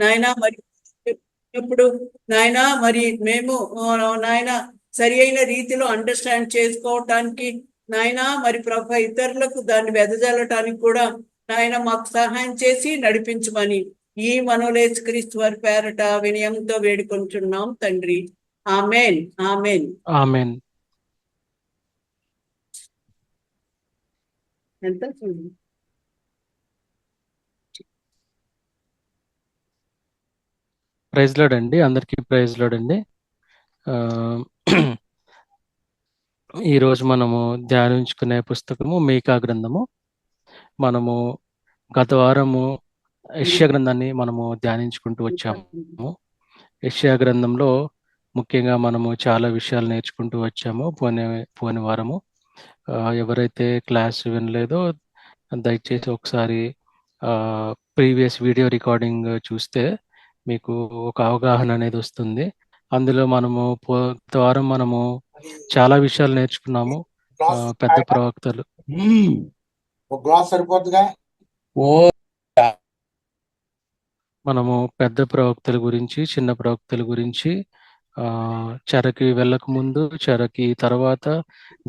నాయన మరి ఇప్పుడు నాయన మరి మేము నాయన సరి అయిన రీతిలో అండర్స్టాండ్ చేసుకోవటానికి నాయన మరి ప్రభు ఇతరులకు దాన్ని వెదజల్లటానికి కూడా నాయన మాకు సహాయం చేసి నడిపించమని ఈ మనోలేసు క్రీస్తు వారి పేరట వినయంతో వేడుకొంటున్నాం తండ్రి. ఆమెన్. ఆమెన్. ఆమెన్. ఎంత ప్రైజ్ లార్డ్ అండి, అందరికీ ప్రైజ్ లార్డ్ అండి. ఈరోజు మనము ధ్యానించుకునే పుస్తకము మీకా గ్రంథము. మనము గత వారము యెషయా గ్రంథాన్ని మనము ధ్యానించుకుంటూ వచ్చాము. యెషయా గ్రంథంలో ముఖ్యంగా మనము చాలా విషయాలు నేర్చుకుంటూ వచ్చాము పోయిన వారము. ఎవరైతే క్లాస్ వినలేదో దయచేసి ఒకసారి ప్రీవియస్ వీడియో రికార్డింగ్ చూస్తే మీకు ఒక అవగాహన అనేది వస్తుంది. అందులో మనము వారం మనము చాలా విషయాలు నేర్చుకున్నాము. పెద్ద ప్రవక్తలు మనము పెద్ద ప్రవక్తల గురించి, చిన్న ప్రవక్తల గురించి, చెరకి వెళ్ళక ముందు, చెరకి తర్వాత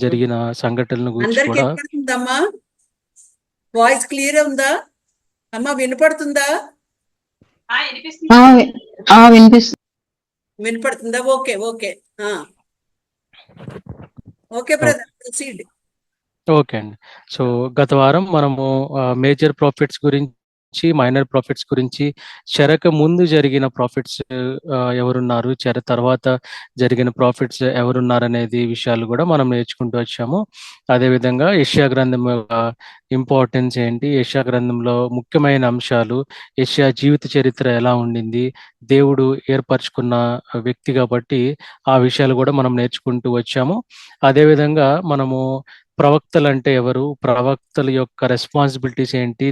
జరిగిన సంఘటనల గురించి కూడా. వాయిస్ క్లియర్ ఉందా అమ్మా? వినపడుతుందా? వినపడుతుందా? Okay okay okay brother, proceed. Okay అండి. సో గత వారం మనము మేజర్ ప్రాఫిట్స్ గురించి, మైనర్ ప్రాఫిట్స్ గురించి, చెరక ముందు జరిగిన ప్రాఫిట్స్ ఎవరున్నారు, చెర తర్వాత జరిగిన ప్రాఫిట్స్ ఎవరున్నారు అనేది విషయాలు కూడా మనం నేర్చుకుంటూ వచ్చాము. అదేవిధంగా యెషయా గ్రంథం ఇంపార్టెన్స్ ఏంటి, యెషయా గ్రంథంలో ముఖ్యమైన అంశాలు, యెషయా జీవిత చరిత్ర ఎలా ఉండింది, దేవుడు ఏర్పరచుకున్న వ్యక్తి కాబట్టి ఆ విషయాలు కూడా మనం నేర్చుకుంటూ వచ్చాము. అదేవిధంగా మనము ప్రవక్తలు అంటే ఎవరు, ప్రవక్తల యొక్క రెస్పాన్సిబిలిటీస్ ఏంటి,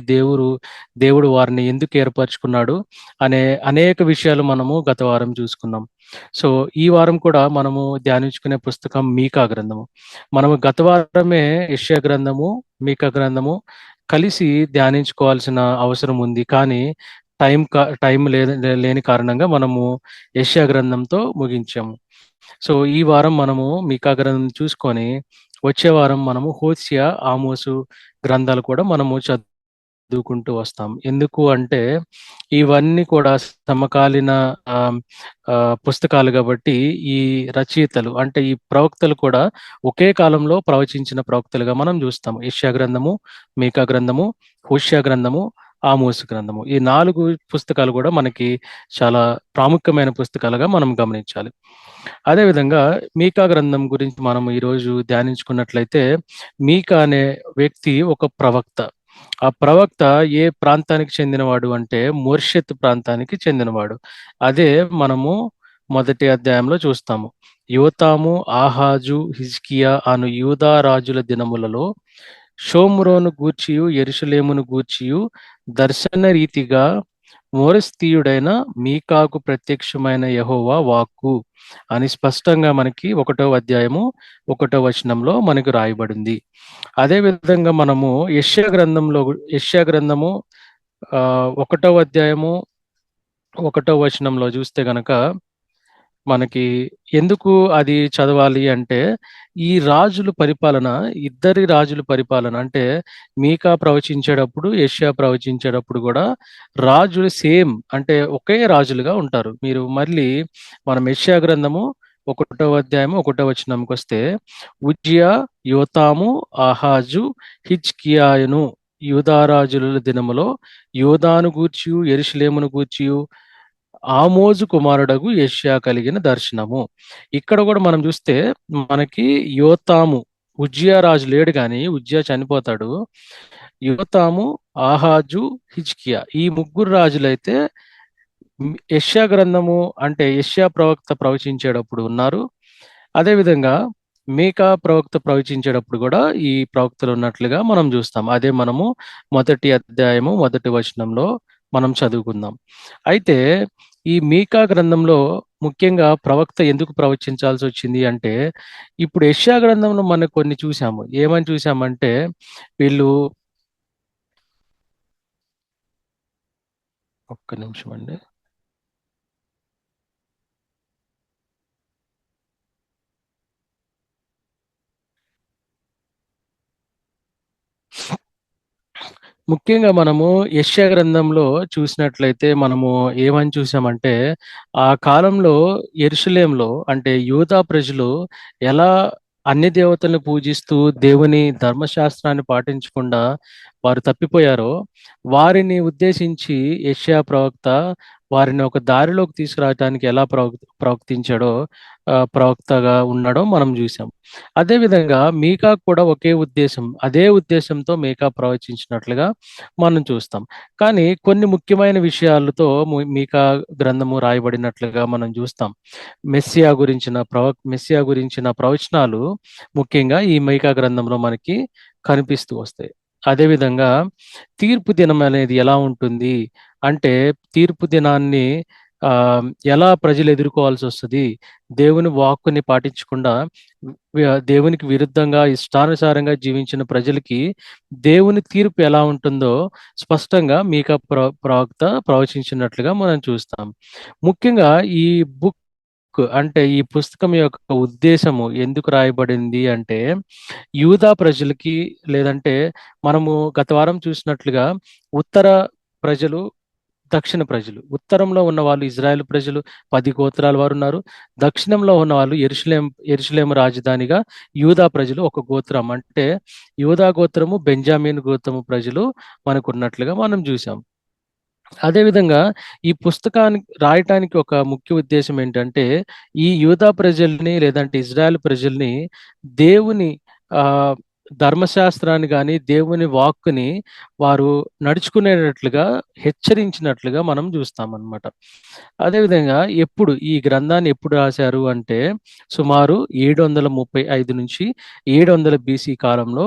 దేవుడు వారిని ఎందుకు ఏర్పరచుకున్నాడు అనే అనేక విషయాలు మనము గత వారం చూసుకున్నాం. సో ఈ వారం కూడా మనము ధ్యానించుకునే పుస్తకం మీకా గ్రంథము. మనము గత వారమే యెషయా గ్రంథము, మీకా గ్రంథము కలిసి ధ్యానించుకోవాల్సిన అవసరం ఉంది. కానీ టైం లేని కారణంగా మనము యెషయా గ్రంథంతో ముగించాము. సో ఈ వారం మనము మీకా గ్రంథం చూసుకొని వచ్చే వారం మనము హోషేయ, ఆమోసు గ్రంథాలు కూడా మనము చదువుకుంటూ వస్తాం. ఎందుకు అంటే ఇవన్నీ కూడా సమకాలీన పుస్తకాలు కాబట్టి ఈ రచయితలు అంటే ఈ ప్రవక్తలు కూడా ఒకే కాలంలో ప్రవచించిన ప్రవక్తలుగా మనం చూస్తాం. యెషయా గ్రంథము, మీకా గ్రంథము, హోషేయ గ్రంథము, ఆమోసు గ్రంథము, ఈ 4 పుస్తకాలు కూడా మనకి చాలా ప్రాముఖ్యమైన పుస్తకాలుగా మనం గమనించాలి. అదేవిధంగా మీకా గ్రంథం గురించి మనం ఈరోజు ధ్యానించుకున్నట్లయితే, మీకా అనే వ్యక్తి ఒక ప్రవక్త. ఆ ప్రవక్త ఏ ప్రాంతానికి చెందినవాడు అంటే మోర్షెత్ ప్రాంతానికి చెందినవాడు. అదే మనము మొదటి అధ్యాయంలో చూస్తాము. యోతాము, ఆహాజు, హిజ్కియా అను యూదా రాజుల దినములలో షోమ్రోను గూర్చియు యెరూషలేమును గూర్చియు దర్శన రీతిగా మోరస్తీయుడైన మీకాకు ప్రత్యక్షమైన యెహోవా వాక్కు అని స్పష్టంగా మనకి 1వ అధ్యాయము 1వ వచనంలో మనకు రాయబడింది. అదేవిధంగా మనము యెషయా గ్రంథము 1వ అధ్యాయము 1వ వచనంలో చూస్తే గనక మనకి ఎందుకు అది చదవాలి అంటే, ఈ ఇద్దరి రాజుల పరిపాలన అంటే మీకా ప్రవచించేటప్పుడు, యెషయా ప్రవచించేటప్పుడు కూడా రాజులు సేమ్ అంటే ఒకే రాజులుగా ఉంటారు. మీరు మళ్ళీ మనం యెషయా గ్రంథము 1వ అధ్యాయము 1వ వచనంకి వస్తే, ఉజ్జియా, యోతాము, ఆహాజు, హిజ్కియాను యూదారాజుల దినములో యోదాను గూర్చియు యెరూషలేమును గూర్చియు ఆమోజు కుమారుడగు యెషయా కలిగిన దర్శనము. ఇక్కడ కూడా మనం చూస్తే మనకి యోతాము, ఉజ్జియా రాజు లేడు కానీ ఉజ్జియా చనిపోతాడు. యోతాము, ఆహాజు, హిజ్కియా ఈ 3 రాజులైతే యెషయా గ్రంథము అంటే యెషయా ప్రవక్త ప్రవచించేటప్పుడు ఉన్నారు. అదేవిధంగా మీకా ప్రవక్త ప్రవచించేటప్పుడు కూడా ఈ ప్రవక్తలు ఉన్నట్లుగా మనం చూస్తాం. అదే మనము మొదటి అధ్యాయము 1వ వచనంలో మనం చదువుకుందాం. అయితే ఈ మీకా గ్రంథంలో ముఖ్యంగా ప్రవక్త ఎందుకు ప్రవచించాల్సి వచ్చింది అంటే, ఇప్పుడు యెషయా గ్రంథంలో మనం కొన్ని చూసాము. ఏమని చూసామంటే, వీళ్ళు ఒక్క నిమిషం అండి. ముఖ్యంగా మనము యెషయా గ్రంథంలో చూసినట్లయితే మనము ఏమని చూసామంటే, ఆ కాలంలో యెరూషలేములో అంటే యూదా ప్రజలు ఎలా అన్య దేవతలను పూజిస్తూ దేవుని ధర్మశాస్త్రాన్ని పాటించకుండా వారు తప్పిపోయారో, వారిని ఉద్దేశించి యెషయా ప్రవక్త వారిని ఒక దారిలోకి తీసుకురావటానికి ఎలా ప్రవక్తించాడో ప్రవక్తగా ఉన్నాడో మనం చూసాం. అదే విధంగా మీకా కూడా ఒకే ఉద్దేశం, అదే ఉద్దేశంతో మీకా ప్రవచించినట్లుగా మనం చూస్తాం. కానీ కొన్ని ముఖ్యమైన విషయాలతో మీకా గ్రంథము రాయబడినట్లుగా మనం చూస్తాం. మెస్సియా గురించిన ప్రవచనాలు ముఖ్యంగా ఈ మీకా గ్రంథంలో మనకి కనిపిస్తూ వస్తాయి. అదేవిధంగా తీర్పు దినం అనేది ఎలా ఉంటుంది అంటే, తీర్పు దినాన్ని ఎలా ప్రజలు ఎదుర్కోవాల్సి వస్తుంది, దేవుని వాక్కుని పాటించకుండా దేవునికి విరుద్ధంగా ఇష్టానుసారంగా జీవించిన ప్రజలకి దేవుని తీర్పు ఎలా ఉంటుందో స్పష్టంగా మీకా ప్రవక్త ప్రవచించినట్లుగా మనం చూస్తాం. ముఖ్యంగా ఈ బుక్ అంటే ఈ పుస్తకం యొక్క ఉద్దేశము ఎందుకు రాయబడింది అంటే, యూదా ప్రజలకి, లేదంటే మనము గత వారం చూసినట్లుగా ఉత్తర ప్రజలు, దక్షిణ ప్రజలు. ఉత్తరంలో ఉన్న వాళ్ళు ఇజ్రాయెల్ ప్రజలు 10 గోత్రాల వారు ఉన్నారు. దక్షిణంలో ఉన్న వాళ్ళు యెరూషలేము రాజధానిగా యూదా ప్రజలు ఒక గోత్రం. అంటే యూదా గోత్రము, బెంజామీన్ గోత్రము ప్రజలు మనకున్నట్లుగా మనం చూసాం. అదేవిధంగా ఈ పుస్తకాన్ని రాయటానికి ఒక ముఖ్య ఉద్దేశం ఏంటంటే, ఈ యూదా ప్రజల్ని లేదంటే ఇజ్రాయెల్ ప్రజల్ని దేవుని ధర్మశాస్త్రాన్ని గాని, దేవుని వాక్కుని వారు నడుచుకునేటట్లుగా హెచ్చరించినట్లుగా మనం చూస్తామన్నమాట. అదేవిధంగా ఈ గ్రంథాన్ని ఎప్పుడు రాశారు అంటే, సుమారు 735 నుంచి 700 బీసీ కాలంలో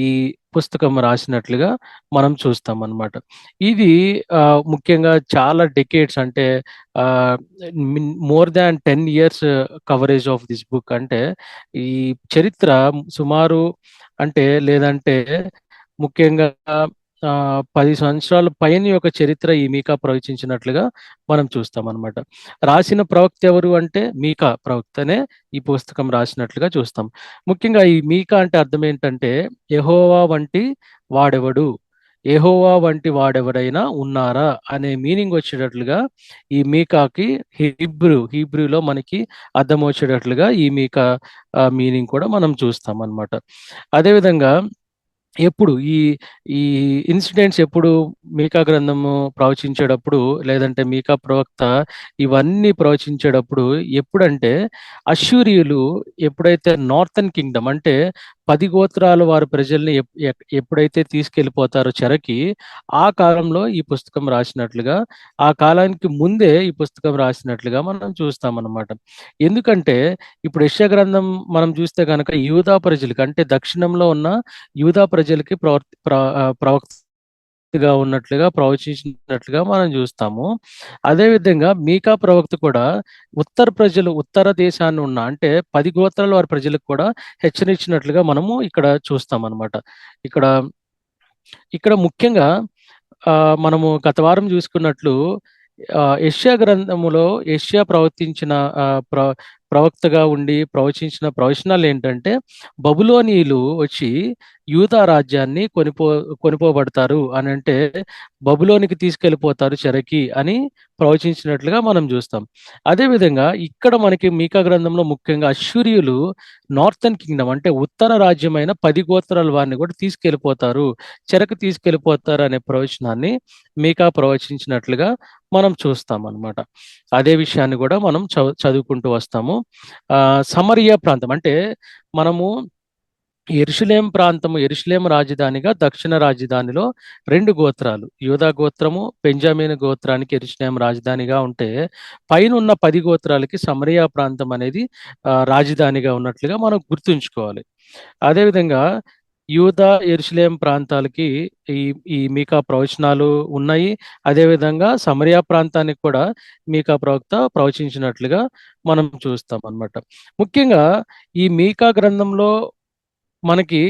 ఈ పుస్తకం రాసినట్లుగా మనం చూస్తామన్నమాట. ఇది ముఖ్యంగా చాలా డెకేడ్స్ అంటే more than 10 years coverage of this book. అంటే ఈ చరిత్ర సుమారు అంటే లేదంటే ముఖ్యంగా 10 సంవత్సరాల పైన యొక్క చరిత్ర ఈ మీకా ప్రవచించినట్లుగా మనం చూస్తామన్నమాట. రాసిన ప్రవక్త ఎవరు అంటే మీకా ప్రవక్తనే ఈ పుస్తకం రాసినట్లుగా చూస్తాం. ముఖ్యంగా ఈ మీకా అంటే అర్థం ఏంటంటే, యెహోవా వంటి వాడెవడు, యెహోవా వంటి వాడెవడైనా ఉన్నారా అనే మీనింగ్ వచ్చేటట్లుగా ఈ మీకాకి హీబ్రూలో మనకి అర్థం వచ్చేటట్లుగా ఈ మీకా మీనింగ్ కూడా మనం చూస్తాం అన్నమాట. అదేవిధంగా ఎప్పుడు ఈ ఈ ఇన్సిడెంట్స్ ఎప్పుడు మీకా గ్రంథము ప్రవచించేటప్పుడు, లేదంటే మీకా ప్రవక్త ఇవన్నీ ప్రవచించేటప్పుడు ఎప్పుడంటే, అష్షూరియులు ఎప్పుడైతే నార్థన్ కింగ్డమ్ అంటే 10 గోత్రాల వారి ప్రజల్ని ఎప్పుడైతే తీసుకెళ్ళిపోతారో చెరకి, ఆ కాలంలో ఈ పుస్తకం రాసినట్లుగా, ఆ కాలానికి ముందే ఈ పుస్తకం రాసినట్లుగా మనం చూస్తామన్నమాట. ఎందుకంటే ఇప్పుడు యెషయా గ్రంథం మనం చూస్తే గనక యూదా ప్రజలకి అంటే దక్షిణంలో ఉన్న యూదా ప్రజలకి ప్రవక్తగా ఉన్నట్లుగా ప్రవచించినట్లుగా మనం చూస్తాము. అదేవిధంగా మీకా ప్రవక్త కూడా ఉత్తర దేశాన్ని ఉన్న అంటే 10 గోత్రాల వారి ప్రజలకు కూడా హెచ్చరించినట్లుగా మనము ఇక్కడ చూస్తాం అన్నమాట. ఇక్కడ ఇక్కడ ముఖ్యంగా మనము గత వారం చూసుకున్నట్లు యెషయా గ్రంథములో యెషయా ప్రవర్తించిన ప్రవక్తగా ఉండి ప్రవచించిన ప్రవచనాలు ఏంటంటే, బబులోనీయులు వచ్చి యూదా రాజ్యాన్ని కొనిపోబడతారు అని అంటే, బబులోనికి తీసుకెళ్ళిపోతారు చెరకి అని ప్రవచించినట్లుగా మనం చూస్తాం. అదేవిధంగా ఇక్కడ మనకి మీకా గ్రంథంలో ముఖ్యంగా అష్షూరియులు నార్థన్ కింగ్డమ్ అంటే ఉత్తర రాజ్యమైన 10 గోత్రాల వారిని కూడా చెరకు తీసుకెళ్ళిపోతారు అనే ప్రవచనాన్ని మీకా ప్రవచించినట్లుగా మనం చూస్తాం అన్నమాట. అదే విషయాన్ని కూడా మనం చదువుకుంటూ వస్తాము. సమరియా ప్రాంతం అంటే మనము యెరూషలేం రాజధానిగా దక్షిణ రాజధానిలో 2 గోత్రాలు, యూదా గోత్రము, బెంజామీను గోత్రానికి యెరూషలేం రాజధానిగా ఉంటే, పైన ఉన్న 10 గోత్రాలకి సమరియా ప్రాంతం అనేది రాజధానిగా ఉన్నట్లుగా మనం గుర్తుంచుకోవాలి. అదేవిధంగా యూదా, యెరూషలేం ప్రాంతాలకి ఈ ఈ మీకా ప్రవచనాలు ఉన్నాయి. అదేవిధంగా సమరియా ప్రాంతానికి కూడా మీకా ప్రవక్త ప్రవచించినట్లుగా మనం చూస్తాం అన్నమాట. ముఖ్యంగా ఈ మీకా గ్రంథంలో మనకి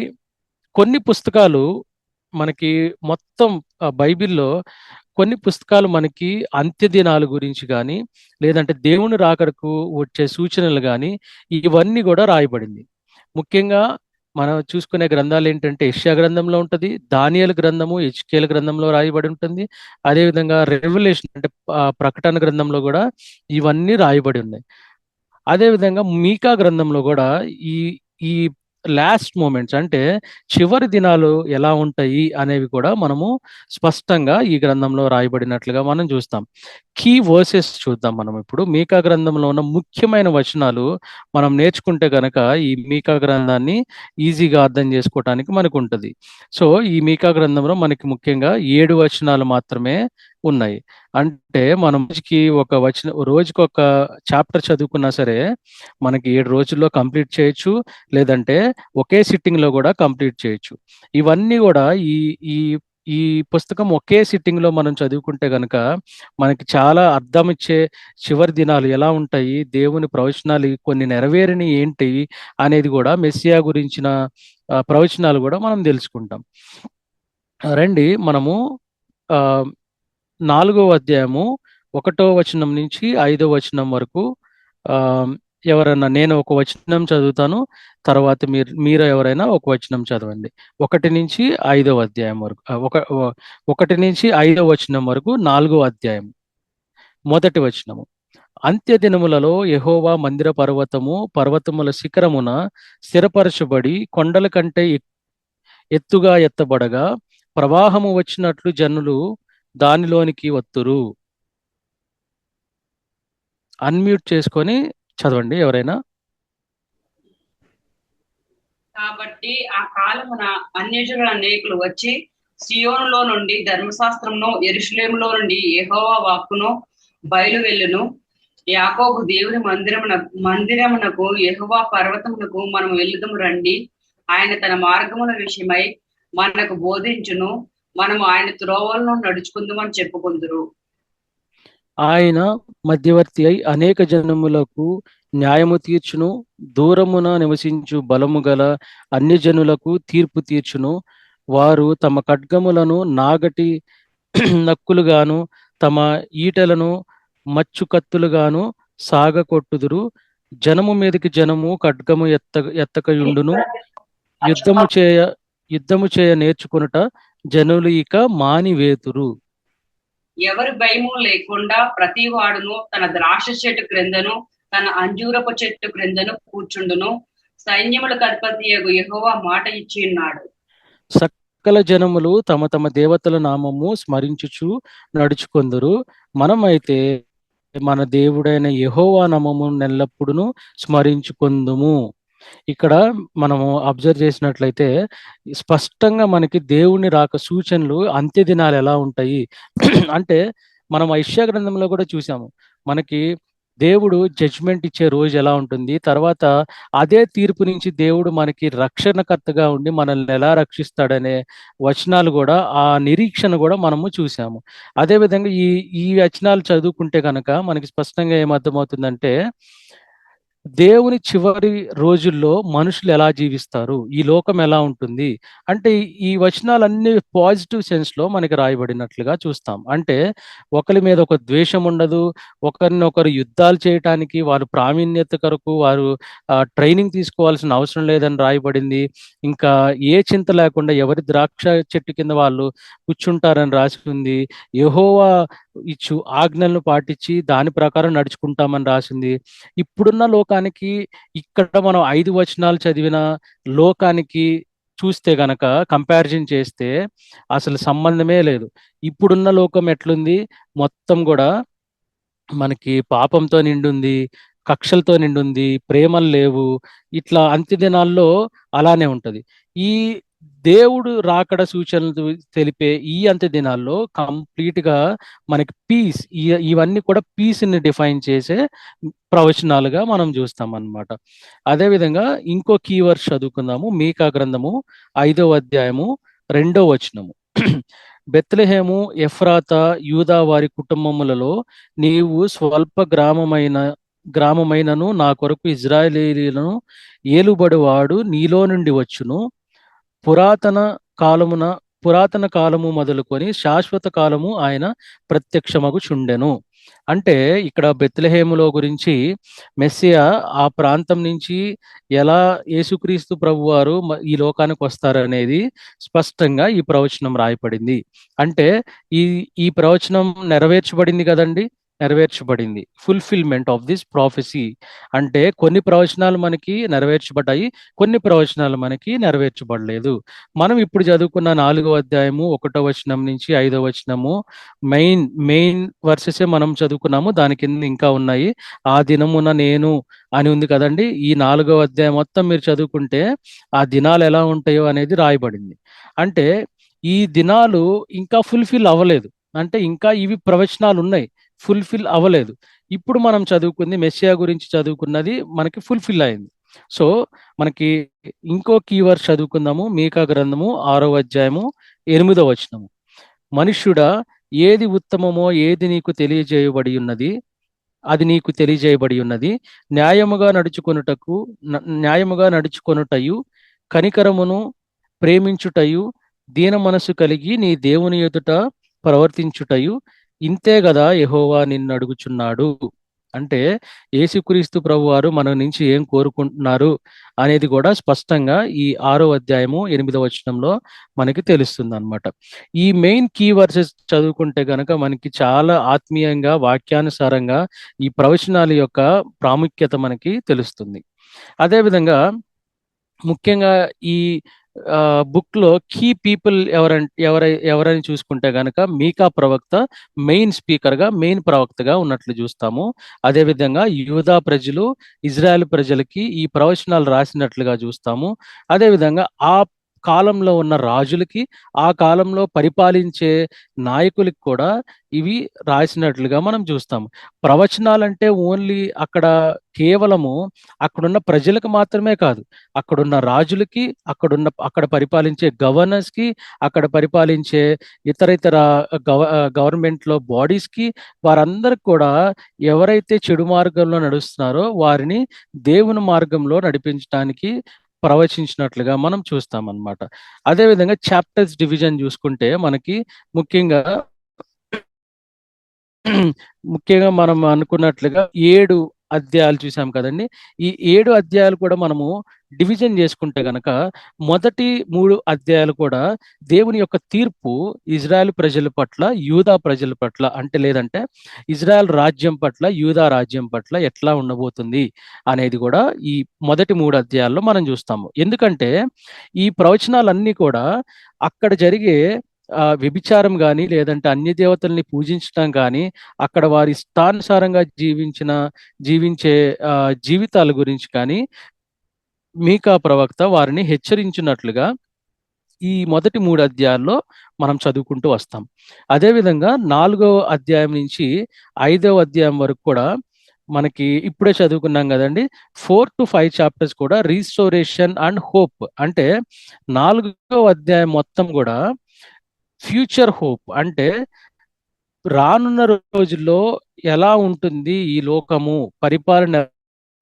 కొన్ని పుస్తకాలు మనకి మొత్తం బైబిల్‌లో కొన్ని పుస్తకాలు మనకి అంత్య దినాల గురించి కానీ, లేదంటే దేవుని రాకడకు వచ్చే సూచనలు కానీ, ఇవన్నీ కూడా రాయబడింది. ముఖ్యంగా మనం చూసుకునే గ్రంథాలు ఏంటంటే యెషయా గ్రంథంలో ఉంటుంది, దానియేలు గ్రంథము, హెజ్కేలు గ్రంథంలో రాయబడి ఉంటుంది. అదేవిధంగా రెవల్యూషన్ అంటే ప్రకటన గ్రంథంలో కూడా ఇవన్నీ రాయబడి ఉన్నాయి. అదేవిధంగా మీకా గ్రంథంలో కూడా ఈ ఈ లాస్ట్ మూమెంట్స్ అంటే చివరి దినాలు ఎలా ఉంటాయి అనేవి కూడా మనము స్పష్టంగా ఈ గ్రంథంలో రాయబడినట్లుగా మనం చూస్తాం. కీ వర్సెస్ చూద్దాం మనం ఇప్పుడు. మీకా గ్రంథంలో ఉన్న ముఖ్యమైన వచనాలు మనం నేర్చుకుంటే గనక ఈ మీకా గ్రంథాన్ని ఈజీగా అర్థం చేసుకోవటానికి మనకు ఉంటుంది. సో ఈ మీకా గ్రంథంలో మనకి ముఖ్యంగా 7 వచనాలు మాత్రమే ఉన్నాయి. అంటే మనం రోజుకి ఒక చాప్టర్ చదువుకున్నా సరే మనకి 7 రోజుల్లో కంప్లీట్ చేయొచ్చు, లేదంటే ఒకే సిట్టింగ్ లో కూడా కంప్లీట్ చేయొచ్చు. ఇవన్నీ కూడా ఈ ఈ ఈ పుస్తకం ఒకే సిట్టింగ్ లో మనం చదువుకుంటే గనక మనకి చాలా అర్థం ఇచ్చే చివరి దినాలు ఎలా ఉంటాయి, దేవుని ప్రవచనాలు కొన్ని నెరవేరిని ఏంటి అనేది కూడా, మెస్సియా గురించిన ప్రవచనాలు కూడా మనం తెలుసుకుంటాం. రండి మనము ఆ 4వ అధ్యాయము 1వ వచనం నుంచి 5వ వచనం వరకు ఎవరన్నా, నేను ఒక వచనం చదువుతాను, తర్వాత మీరు ఎవరైనా ఒక వచనం చదవండి. 1 నుంచి 5వ అధ్యాయం వరకు, 1 నుంచి 5వ వచనం వరకు 4వ అధ్యాయం. మొదటి వచనము. అంత్య దినములలో యెహోవా మందిర పర్వతముల శిఖరమున స్థిరపరచబడి కొండల కంటే ఎత్తుగా ఎత్తబడగా ప్రవాహము వచ్చినట్లు జనులు దానిలోనికి వత్తురు. అన్మ్యూట్ చేసుకొని చదవండి ఎవరైనా. కాబట్టి ఆ కాలమున అన్యజనుల అనేకులు వచ్చి సియోనులో నుండి ధర్మశాస్త్రమును, యెరూషలేములో నుండి యెహోవా వాక్కును బయలువెళ్ళును. యాకోబు దేవుని మందిరమునకు యెహోవా పర్వతమునకు మనం వెళ్ళుదము రండి. ఆయన తన మార్గముల విషయమై మనకు బోధించును. మనము ఆయన త్రోవలను నడుచుకుందామని చెప్పుకుందురు. ఆయన మధ్యవర్తి అయి అనేక జనములకు న్యాయము తీర్చును. దూరమున నివసించు బలము గల అన్యజనులకు తీర్పు తీర్చును. వారు తమ ఖడ్గములను నాగటి నక్కులుగాను తమ ఈటలను మచ్చు కత్తులుగాను సాగకొట్టుదురు. జనము మీదకి జనము ఖడ్గము ఎత్తకయుండును. యుద్ధము చేయ నేర్చుకునుట జనులు ఇక మానివేతురు. ఎవరి భయము లేకుండా ప్రతి వాడును తన ద్రాక్ష చెట్టు క్రిందను తన అంజూరపు చెట్టు క్రిందను కూర్చుండును. సైన్యములకు అధిపతి యెహోవా మాట ఇచ్చి ఉన్నాడు. సకల జనములు తమ తమ దేవతల నామము స్మరించుచు నడుచుకొందురు. మనమైతే మన దేవుడైన యెహోవా నామము నెల్లప్పుడును స్మరించుకొందుము. ఇక్కడ మనము అబ్జర్వ్ చేసినట్లయితే స్పష్టంగా మనకి దేవుని రాక సూచనలు, అంత్య దినాలు ఎలా ఉంటాయి అంటే మనం యెషయా గ్రంథంలో కూడా చూసాము. మనకి దేవుడు జడ్జ్మెంట్ ఇచ్చే రోజు ఎలా ఉంటుంది, తర్వాత అదే తీర్పు నుంచి దేవుడు మనకి రక్షణకర్తగా ఉండి మనల్ని ఎలా రక్షిస్తాడనే వచనాలు కూడా, ఆ నిరీక్షణ కూడా మనము చూసాము. అదేవిధంగా ఈ వచనాలు చదువుకుంటే కనుక మనకి స్పష్టంగా ఏమర్థమవుతుందంటే దేవుని చివరి రోజుల్లో మనుషులు ఎలా జీవిస్తారు, ఈ లోకం ఎలా ఉంటుంది అంటే ఈ వచనాలన్నీ పాజిటివ్ సెన్స్ లో మనకి రాయబడినట్లుగా చూస్తాం. అంటే ఒకరి మీద ఒక ద్వేషం ఉండదు, ఒకరినొకరు యుద్ధాలు చేయటానికి వారు ప్రావీణ్యత కొరకు వారు ట్రైనింగ్ తీసుకోవాల్సిన అవసరం లేదని రాయబడింది. ఇంకా ఏ చింత లేకుండా ఎవరి ద్రాక్ష చెట్టు కింద వాళ్ళు కూర్చుంటారని రాసి ఉంది. యెహోవా ఇచ్చు ఆజ్ఞలను పాటించి దాని ప్రకారం నడుచుకుంటామని రాసింది. ఇప్పుడున్న లోకానికి, ఇక్కడ మనం 5 వచనాలు చదివిన లోకానికి చూస్తే గనక కంపారిజన్ చేస్తే అసలు సంబంధమే లేదు. ఇప్పుడున్న లోకం ఎట్లుంది, మొత్తం కూడా మనకి పాపంతో నిండుంది, కక్షలతో నిండుంది, ప్రేమలు లేవు. ఇట్లా అంత్య దినాల్లో అలానే ఉంటది. ఈ దేవుడు రాకడ సూచనలు తెలిపే ఈ అంత్య దినాల్లో కంప్లీట్ గా మనకి పీస్, ఇవన్నీ కూడా పీస్ ని డిఫైన్ చేసే ప్రవచనాలుగా మనం చూస్తాం అన్నమాట. అదేవిధంగా ఇంకో కీవర్డ్ చదువుకుందాము. మీకా గ్రంథము 5వ అధ్యాయము 2వ వచనము. బెత్లెహేము ఎఫ్రాతా యూదా వారి కుటుంబములలో నీవు స్వల్ప గ్రామమైనను నా కొరకు ఇజ్రాయేలీలను ఏలుబడివాడు నీలో నుండి వచ్చును. పురాతన కాలము మొదలుకొని శాశ్వత కాలము ఆయన ప్రత్యక్షమగుచుండెను. అంటే ఇక్కడ బెత్లెహేములో గురించి మెస్సియా ఆ ప్రాంతం నుంచి ఎలా యేసుక్రీస్తు ప్రభువారు ఈ లోకానికి వస్తారనేది స్పష్టంగా ఈ ప్రవచనం రాయబడింది. అంటే ఈ ఈ ప్రవచనం నెరవేర్చబడింది కదండి, నెరవేర్చబడింది. Fulfilment of this prophecy. అంటే కొన్ని ప్రవచనాలు మనకి నెరవేర్చబడ్డాయి, కొన్ని ప్రవచనాలు మనకి నెరవేర్చబడలేదు. మనం ఇప్పుడు చదువుకున్న 4వ అధ్యాయము 1వ వచనం నుంచి 5వ వచనము మెయిన్ వర్సెసే మనం చదువుకున్నాము. దాని కింద ఇంకా ఉన్నాయి. ఆ దినమున నేను అని ఉంది కదండి. ఈ 4వ అధ్యాయం మొత్తం మీరు చదువుకుంటే ఆ దినాలు ఎలా ఉంటాయో అనేది రాయబడింది. అంటే ఈ దినాలు ఇంకా ఫుల్ఫిల్ అవ్వలేదు. అంటే ఇంకా ఇవి ప్రవచనాలు ఉన్నాయి, ఫుల్ఫిల్ అవ్వలేదు. ఇప్పుడు మనం చదువుకుంది మెస్సియా గురించి చదువుకున్నది మనకి ఫుల్ఫిల్ అయింది. సో మనకి ఇంకో కీవర్డ్ చదువుకుందాము. మీకా గ్రంథము 6వ అధ్యాయము 8వ వచనము. మనుష్యుడా, ఏది ఉత్తమమో ఏది నీకు తెలియజేయబడి ఉన్నది, అది నీకు తెలియజేయబడి ఉన్నది. న్యాయముగా నడుచుకొనుటయు, కనికరమును ప్రేమించుటయు, దీన మనసు కలిగి నీ దేవుని ఎదుట ప్రవర్తించుటయు, ఇంతే కదా యెహోవా నిన్ను అడుగుచున్నాడు. అంటే యేసుక్రీస్తు ప్రభువారు మన నుంచి ఏం కోరుకుంటున్నారు అనేది కూడా స్పష్టంగా ఈ 6వ అధ్యాయము 8వ వచనంలో మనకి తెలుస్తుంది అన్నమాట. ఈ మెయిన్ కీ వర్సెస్ చదువుకుంటే గనక మనకి చాలా ఆత్మీయంగా, వాక్యానుసారంగా ఈ ప్రవచనాల యొక్క ప్రాముఖ్యత మనకి తెలుస్తుంది. అదేవిధంగా ముఖ్యంగా ఈ బుక్ లో కీ పీపుల్ ఎవరని చూసుకుంటే గనక మీకా ప్రవక్త మెయిన్ స్పీకర్ గా, మెయిన్ ప్రవక్తగా ఉన్నట్లు చూస్తాము. అదేవిధంగా యూదా ప్రజలు, ఇజ్రాయెల్ ప్రజలకి ఈ ప్రవచనాలు రాసినట్లుగా చూస్తాము. అదేవిధంగా ఆ కాలంలో ఉన్న రాజులకి, ఆ కాలంలో పరిపాలించే నాయకులకి కూడా ఇవి రాసినట్లుగా మనం చూస్తాము. ప్రవచనాలంటే ఓన్లీ అక్కడ కేవలము అక్కడున్న ప్రజలకు మాత్రమే కాదు, అక్కడున్న రాజులకి, అక్కడ పరిపాలించే గవర్నర్స్ కి, అక్కడ పరిపాలించే ఇతర గవర్నమెంట్ లో బాడీస్ కి, వారందరికి కూడా ఎవరైతే చెడు మార్గంలో నడుస్తున్నారో వారిని దేవుని మార్గంలో నడిపించడానికి ప్రవచించినట్లుగా మనం చూస్తామన్నమాట. అదేవిధంగా చాప్టర్స్ డివిజన్ చూసుకుంటే మనకి ముఖ్యంగా మనం అనుకున్నట్లుగా 7 అధ్యాయాలు చూసాం కదండి. ఈ 7 అధ్యాయాలు కూడా మనము డివిజన్ చేసుకుంటే గనక మొదటి 3 అధ్యాయాలు కూడా దేవుని యొక్క తీర్పు ఇజ్రాయెల్ ప్రజల పట్ల, యూదా ప్రజల పట్ల, లేదంటే ఇజ్రాయెల్ రాజ్యం పట్ల, యూదా రాజ్యం పట్ల ఎట్లా ఉండబోతుంది అనేది కూడా ఈ మొదటి 3 అధ్యాయాల్లో మనం చూస్తాము. ఎందుకంటే ఈ ప్రవచనాలన్నీ కూడా అక్కడ జరిగే వ్యభిచారం కానీ, లేదంటే అన్య దేవతల్ని పూజించడం కానీ, అక్కడ వారి ఇష్టానుసారంగా జీవించే జీవితాల గురించి కానీ మీకా ప్రవక్త వారిని హెచ్చరించినట్లుగా ఈ మొదటి 3 అధ్యాయాల్లో మనం చదువుకుంటూ వస్తాం. అదేవిధంగా 4వ అధ్యాయం నుంచి 5వ అధ్యాయం వరకు కూడా మనకి ఇప్పుడే చదువుకున్నాం కదండి. 4 to 5 చాప్టర్స్ కూడా రీస్టోరేషన్ అండ్ హోప్. అంటే 4వ అధ్యాయం మొత్తం కూడా ఫ్యూచర్ హోప్. అంటే రానున్న రోజుల్లో ఎలా ఉంటుంది ఈ లోకము, పరిపాలన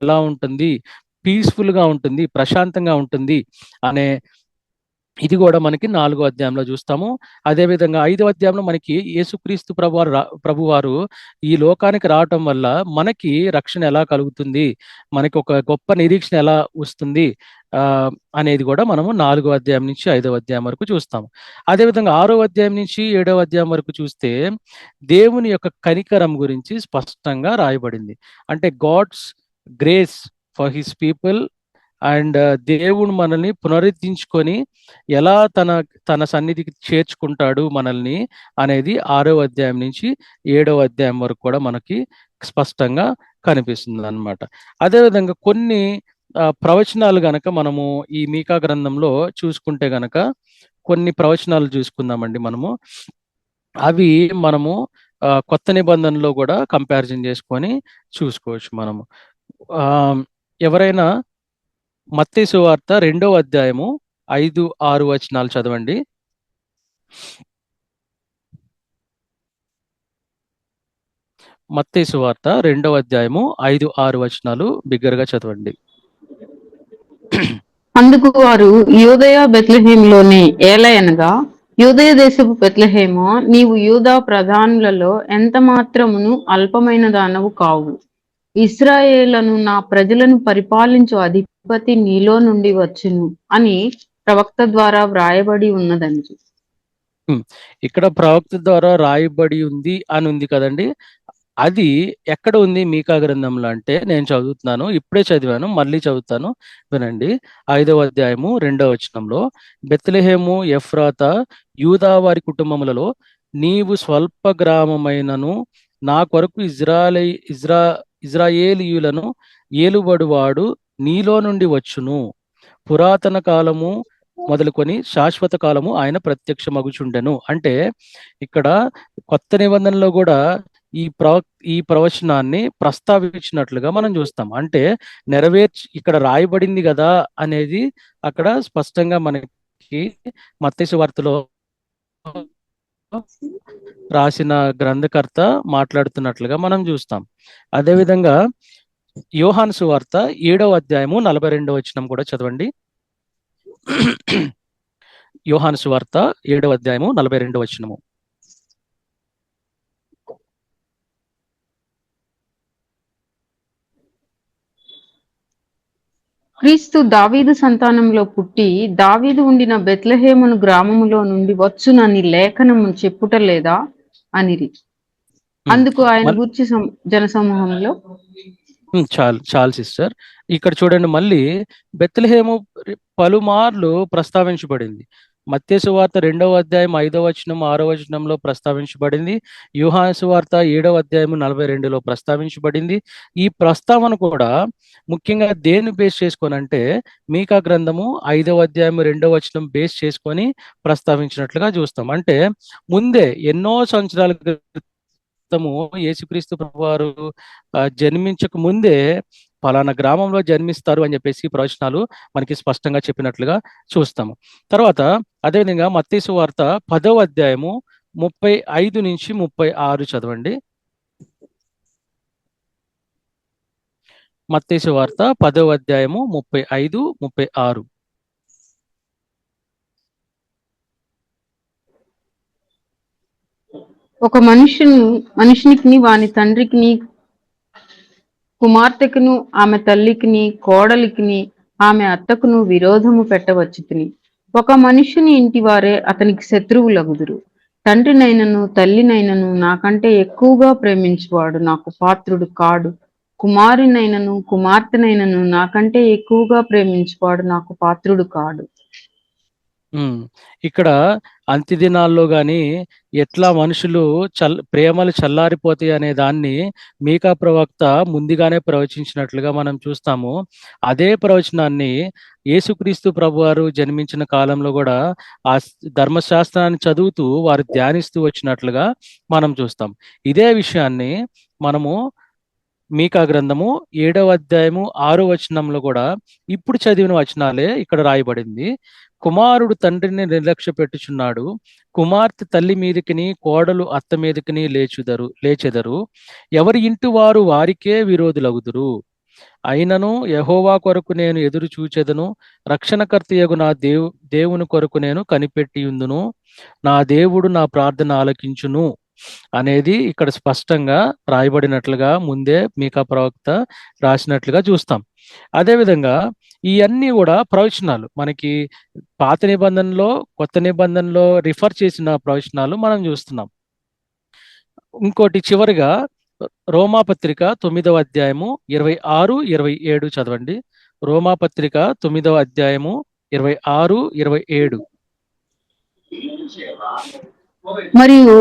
ఎలా ఉంటుంది, పీస్ఫుల్ గా ఉంటుంది, ప్రశాంతంగా ఉంటుంది అనే ఇది కూడా మనకి 4వ అధ్యాయంలో చూస్తాము. అదేవిధంగా 5వ అధ్యాయంలో మనకి యేసుక్రీస్తు ప్రభువారు ఈ లోకానికి రావటం వల్ల మనకి రక్షణ ఎలా కలుగుతుంది, మనకి ఒక గొప్ప నిరీక్షణ ఎలా వస్తుంది అనేది కూడా మనము 4వ అధ్యాయం నుంచి 5వ అధ్యాయం వరకు చూస్తాము. అదేవిధంగా 6వ అధ్యాయం నుంచి 7వ అధ్యాయం వరకు చూస్తే దేవుని యొక్క కనికరం గురించి స్పష్టంగా రాయబడింది. అంటే God's grace for his people and దేవుడు మనల్ని పునరుద్ధరించుకొని ఎలా తన సన్నిధికి చేర్చుకుంటాడు మనల్ని అనేది 6వ అధ్యాయం నుంచి 7వ అధ్యాయం వరకు కూడా మనకి స్పష్టంగా కనిపిస్తుంది అన్నమాట. అదేవిధంగా కొన్ని ప్రవచనాలు గనక మనము ఈ మీకా గ్రంథంలో చూసుకుంటే గనక కొన్ని ప్రవచనాలు చూసుకుందామండి మనము. అవి మనము కొత్త నిబంధనలో కూడా కంపారిజన్ చేసుకొని చూసుకోవచ్చు మనము. ఎవరైనా మత్తయి సువార్త 2వ అధ్యాయము 5-6 వచనాలు చదవండి. మత్తయి సువార్త 2వ అధ్యాయము 5-6 వచనాలు బిగ్గరగా చదవండి. అందుకు వారు యూదయ బెత్లెహేములోని ఏలయనగా యూదయ దేశపు బెత్లెహేమో, నీవు యూదా ప్రధానులలో ఎంత మాత్రమును అల్పమైన దానవు కావు. ఇశ్రాయేలును నా ప్రజలను పరిపాలించు అధిపతి నీలో నుండి వచ్చును అని ప్రవక్త ద్వారా వ్రాయబడి ఉన్నదండి. ఇక్కడ ప్రవక్త ద్వారా రాయబడి ఉంది అని ఉంది కదండి. అది ఎక్కడ ఉంది మీకా గ్రంథంలో అంటే, నేను చదువుతున్నాను, ఇప్పుడే చదివాను, మళ్ళీ చదువుతాను వినండి. 5వ అధ్యాయము 2వ వచనంలో, బెత్లెహేము ఎఫ్రాత యూదా వారి కుటుంబములలో నీవు స్వల్ప గ్రామమైనను నా కొరకు ఇజ్రాయేలీయులను ఏలుబడువాడు నీలో నుండి వచ్చును. పురాతన కాలము మొదలుకొని శాశ్వత కాలము ఆయన ప్రత్యక్ష మగుచుండెను. అంటే ఇక్కడ కొత్త నిబంధనలో కూడా ఈ ప్రవచనాన్ని ప్రస్తావించినట్లుగా మనం చూస్తాం. అంటే ఇక్కడ రాయబడింది కదా అనేది అక్కడ స్పష్టంగా మనకి మత్తయి సువార్తలో రాసిన గ్రంథకర్త మాట్లాడుతున్నట్లుగా మనం చూస్తాం. అదేవిధంగా యోహాను సువార్త 7వ అధ్యాయము 42వ వచనం కూడా చదవండి. యోహాను సువార్త 7వ అధ్యాయము 42వ వచనము. క్రీస్తు దావీదు సంతానంలో పుట్టి దావీదు ఉండిన బెత్లెహేమును గ్రామములో నుండి వచ్చునని లేఖనము చెప్పుట లేదా అనిరి. అందుకు ఆయన గూర్చి జనసమూహంలో చాలు సిస్టర్. ఇక్కడ చూడండి, మళ్ళీ బెత్లెహేము పలుమార్లు ప్రస్తావించబడింది. మత్తయి సువార్త 2వ అధ్యాయం 5వ వచనం 6వ వచనంలో ప్రస్తావించబడింది. యోహాను సువార్త 7వ అధ్యాయం 42లో ప్రస్తావించబడింది. ఈ ప్రస్తావన కూడా ముఖ్యంగా దేన్ని బేస్ చేసుకొని అంటే, మీకా గ్రంథము 5వ అధ్యాయం 2వ వచనం బేస్ చేసుకొని ప్రస్తావించినట్లుగా చూస్తాం. అంటే ముందే ఎన్నో సంవత్సరాల క్రితము యేసుక్రీస్తు ప్రభువారు జన్మించక ముందే ఫలానా గ్రామంలో జన్మిస్తారు అని చెప్పేసి ప్రవచనాలు మనకి స్పష్టంగా చెప్పినట్లుగా చూస్తాము. తర్వాత అదేవిధంగా మత్తయి సువార్త 10వ అధ్యాయము 35 నుంచి 36 చదవండి. మత్తయి సువార్త 10వ అధ్యాయము 35, 36. ఒక మనుషునికి వాని తండ్రికి కుమార్తెకును ఆమె తల్లికిని కోడలికిని ఆమె అత్తకును విరోధము పెట్టవచ్చుతిని. ఒక మనుషుని ఇంటి వారే అతనికి శత్రువులగుదురు. తండ్రినైనను తల్లినైనను నాకంటే ఎక్కువగా ప్రేమించువాడు నాకు పాత్రుడు కాడు. కుమారునైనను కుమార్తెనైనను నాకంటే ఎక్కువగా ప్రేమించువాడు నాకు పాత్రుడు కాడు. ఇక్కడ అంత్య దినాల్లో గాని ఎట్లా మనుషులు ప్రేమలు చల్లారిపోతాయి అనే దాన్ని మీకా ప్రవక్త ముందుగానే ప్రవచించినట్లుగా మనం చూస్తాము. అదే ప్రవచనాన్ని యేసుక్రీస్తు ప్రభువారు జన్మించిన కాలంలో కూడా ఆ ధర్మశాస్త్రాన్ని చదువుతూ వారు ధ్యానిస్తూ వచ్చినట్లుగా మనం చూస్తాం. ఇదే విషయాన్ని మనము మీకా గ్రంథము 7వ అధ్యాయము 6వ వచనంలో కూడా ఇప్పుడు చదివిన వచనాలే ఇక్కడ రాయబడింది. కుమారుడు తండ్రిని నిర్లక్ష్య పెట్టుచున్నాడు, కుమార్తె తల్లి మీదకిని కోడలు అత్త మీదకిని లేచెదరు. ఎవరి ఇంటి వారు వారికే విరోధులగుదురు. అయినను యెహోవా కొరకు నేను ఎదురు చూచెదను, రక్షణకర్తయగు నా దేవుని కొరకు నేను కనిపెట్టి ఉందును, నా దేవుడు నా ప్రార్థన ఆలకించును అనేది ఇక్కడ స్పష్టంగా రాయబడినట్లుగా ముందే మీకా ప్రవక్త రాసినట్లుగా చూస్తాం. అదేవిధంగా ఇవన్నీ కూడా ప్రవచనాలు మనకి పాత నిబంధనలో కొత్త నిబంధనలో రిఫర్ చేసిన ప్రవచనాలు మనం చూస్తున్నాం. ఇంకోటి చివరిగా రోమాపత్రిక 9వ అధ్యాయము 26, 27 చదవండి. రోమాపత్రిక 9వ అధ్యాయము 26, 27. మరియు